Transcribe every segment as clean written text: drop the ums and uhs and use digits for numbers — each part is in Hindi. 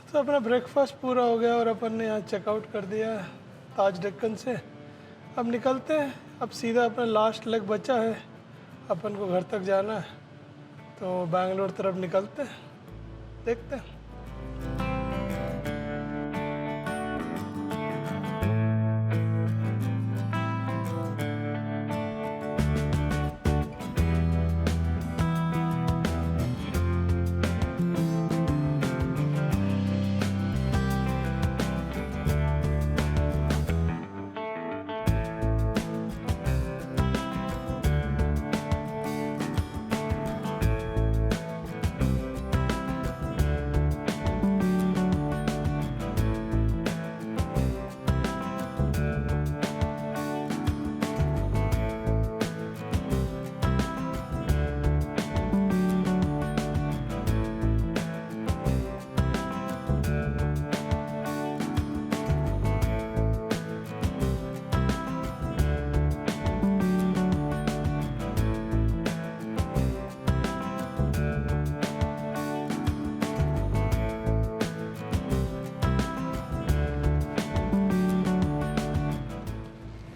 तो अपना ब्रेकफास्ट पूरा हो गया और अपन ने यहाँ चेकआउट कर दिया ताज डेक्कन से। अब निकलते हैं। अब सीधा अपना लास्ट लेग बचा है, अपन को घर तक जाना है, तो बैंगलोर तरफ निकलते हैं, देखते हैं।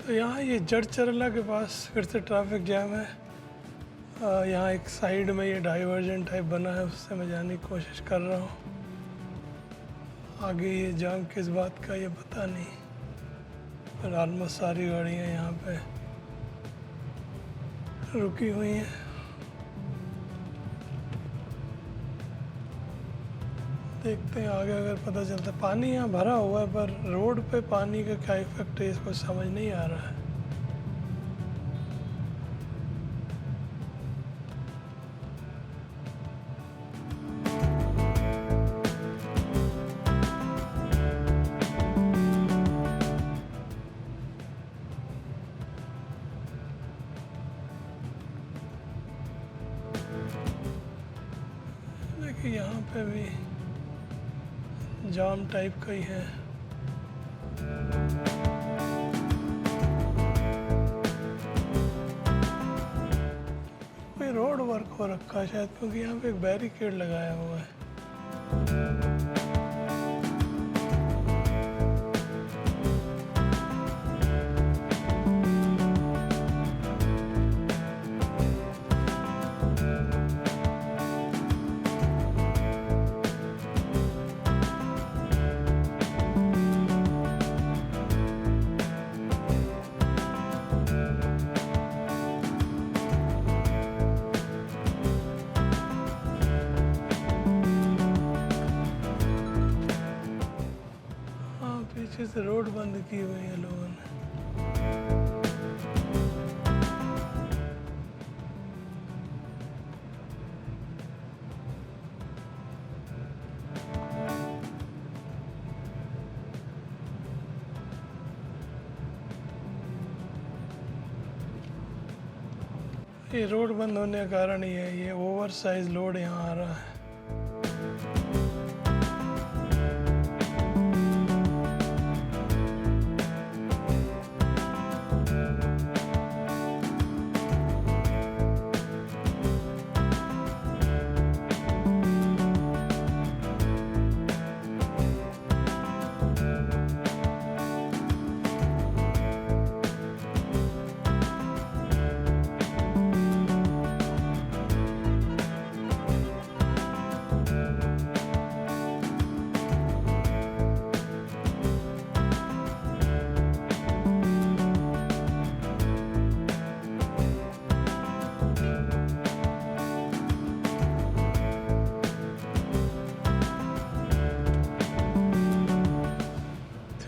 तो यहाँ ये जड़ चरला के पास फिर से ट्रैफिक जैम है। यहाँ एक साइड में ये डाइवर्जन टाइप बना है, उससे मैं जाने की कोशिश कर रहा हूँ। आगे ये जाम किस बात का ये पता नहीं, पर ऑलमोस्ट सारी गाड़ियाँ यहाँ पे रुकी हुई हैं। देखते हैं आगे अगर पता चलता। पानी यहाँ भरा हुआ है, पर रोड पे पानी का क्या इफेक्ट है इसको समझ नहीं आ रहा है। देखिए यहाँ पे भी जाम टाइप का ही है। कोई रोड वर्क हो रखा है शायद, क्योंकि यहाँ पे एक बैरिकेड लगाया हुआ है। पीछे से रोड बंद की हुई है लोगों ने। ये रोड बंद होने का कारण ही है, ये ओवर साइज लोड यहाँ आ रहा है।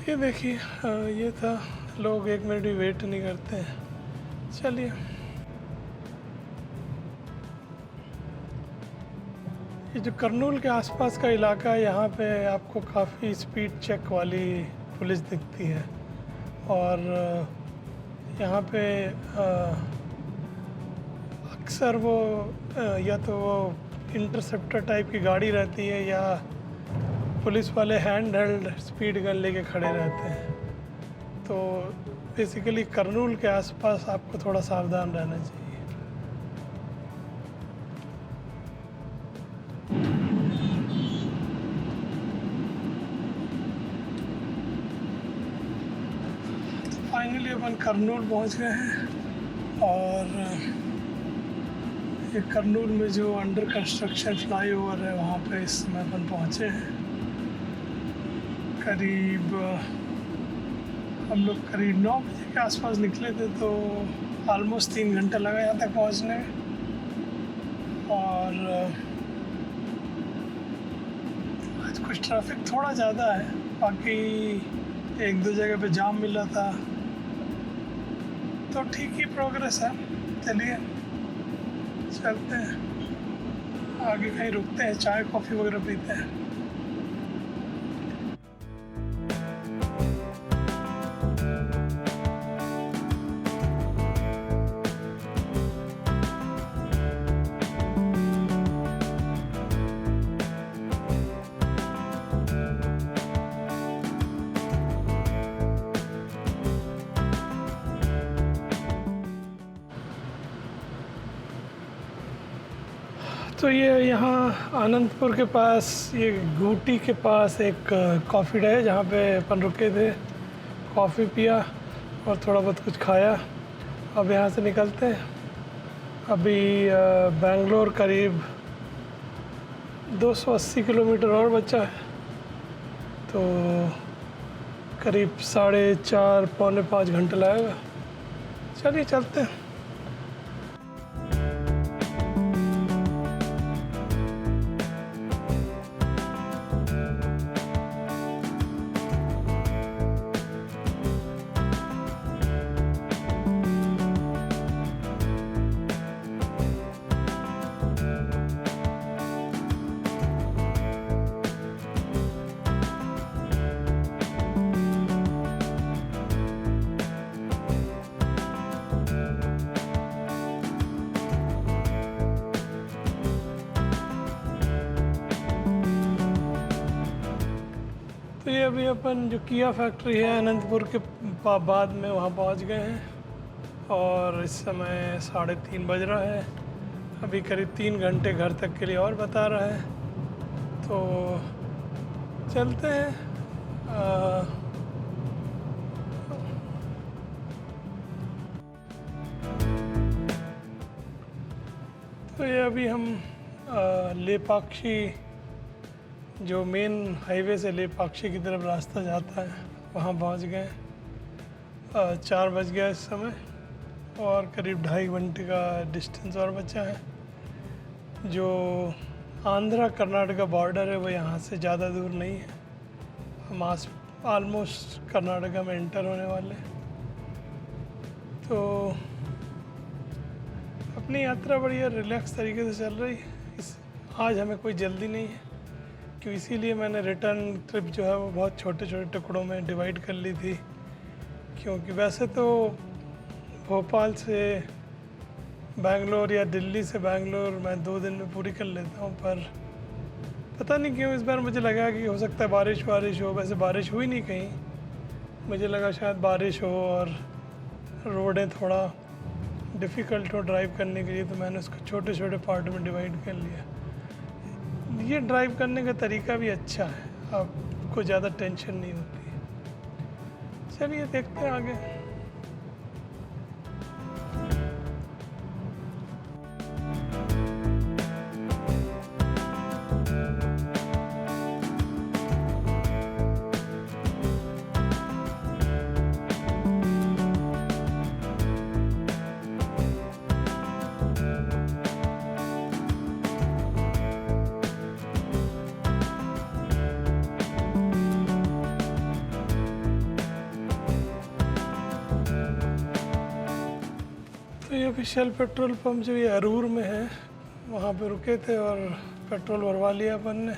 ये देखिए ये था, लोग 1 मिनट भी वेट नहीं करते हैं। चलिए ये जो करनूल के आसपास का इलाका है, यहाँ पे आपको काफ़ी स्पीड चेक वाली पुलिस दिखती है। और यहाँ पे अक्सर वो या तो वो इंटरसेप्टर टाइप की गाड़ी रहती है, या पुलिस वाले हैंड हेल्ड स्पीड गन लेके खड़े रहते हैं। तो बेसिकली करनूल के आसपास आपको थोड़ा सावधान रहना चाहिए। अपन करनूल पहुंच गए हैं और ये करनूल में जो अंडर कंस्ट्रक्शन फ्लाईओवर है वहाँ पे इस समय अपन पहुँचे हैं। करीब हम लोग करीब 9 बजे के आसपास निकले थे, तो ऑलमोस्ट 3 घंटा लगा यहाँ तक पहुँचने में। और आज कुछ ट्रैफिक थोड़ा ज़्यादा है, बाकी 1-2 जगह पे जाम मिला था, तो ठीक ही प्रोग्रेस है। चलिए चलते हैं आगे, कहीं रुकते हैं, चाय कॉफ़ी वगैरह पीते हैं। तो ये यहाँ अनंतपुर के पास, ये घूटी के पास एक कॉफ़ी डे है जहाँ पे अपन रुके थे, कॉफ़ी पिया और थोड़ा बहुत कुछ खाया। अब यहाँ से निकलते हैं। अभी बेंगलोर करीब 280 किलोमीटर और बचा है, तो करीब 4.5 पौने 5 घंटे लगेगा। चलिए चलते हैं। तो ये अभी अपन जो किया फैक्ट्री है अनंतपुर के बाद में वहाँ पहुँच गए हैं और इस समय 3:30 बज रहा है। अभी करीब 3 घंटे घर तक के लिए और बता रहा है, तो चलते हैं। तो ये अभी हम लेपाक्षी, जो मेन हाईवे से लेपाक्षी की तरफ रास्ता जाता है, वहाँ पहुँच गए। 4 बज गया इस समय और करीब 2.5 घंटे का डिस्टेंस और बचा है। जो आंध्रा कर्नाटका बॉर्डर है वो यहाँ से ज़्यादा दूर नहीं है, हम ऑलमोस्ट कर्नाटका में एंटर होने वाले। तो अपनी यात्रा बढ़िया रिलैक्स तरीके से चल रही है। आज हमें कोई जल्दी नहीं है, क्यों इसीलिए मैंने रिटर्न ट्रिप जो है वो बहुत छोटे छोटे टुकड़ों में डिवाइड कर ली थी। क्योंकि वैसे तो भोपाल से बेंगलोर या दिल्ली से बेंगलोर मैं 2 दिन में पूरी कर लेता हूँ, पर पता नहीं क्यों इस बार मुझे लगा कि हो सकता है बारिश हो। वैसे बारिश हुई नहीं कहीं, मुझे लगा शायद बारिश हो और रोडें थोड़ा डिफ़िकल्ट हो ड्राइव करने के लिए, तो मैंने उसको छोटे छोटे पार्ट में डिवाइड कर लिया। ये ड्राइव करने का तरीका भी अच्छा है, आपको ज़्यादा टेंशन नहीं होती है। चलिए देखते हैं आगे। तो ये ऑफिशियल पेट्रोल पंप जो ये अरूर में है, वहाँ पे रुके थे और पेट्रोल भरवा लिया अपन ने।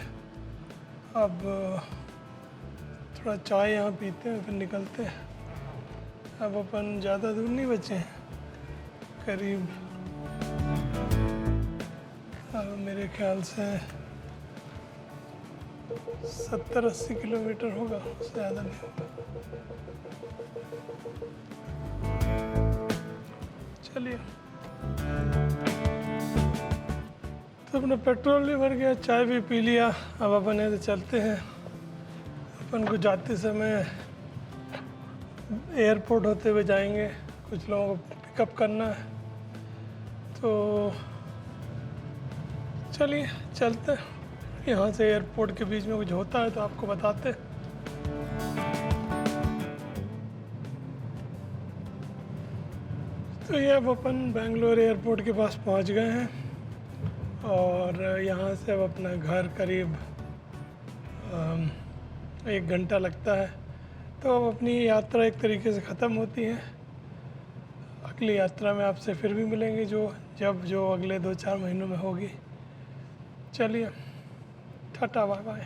अब थोड़ा चाय यहाँ पीते हैं, फिर निकलते हैं। अब अपन ज़्यादा दूर नहीं बचे हैं, करीब मेरे ख्याल से 70-80 किलोमीटर होगा, उससे ज़्यादा नहीं होगा। चलिए, तो अपना पेट्रोल भी भर गया, चाय भी पी लिया। अब अपन ऐसे चलते हैं। अपन को जाते समय एयरपोर्ट होते हुए जाएंगे, कुछ लोगों को पिकअप करना है। तो चलिए चलते हैं, यहाँ से एयरपोर्ट के बीच में कुछ होता है तो आपको बताते हैं। तो ये अब अपन बेंगलोर एयरपोर्ट के पास पहुँच गए हैं और यहाँ से अब अपना घर करीब 1 घंटा लगता है। तो अब अपनी यात्रा एक तरीके से ख़त्म होती है। अगली यात्रा में आपसे फिर भी मिलेंगे जो अगले 2-4 महीनों में होगी। चलिए, टाटा बाय बाय।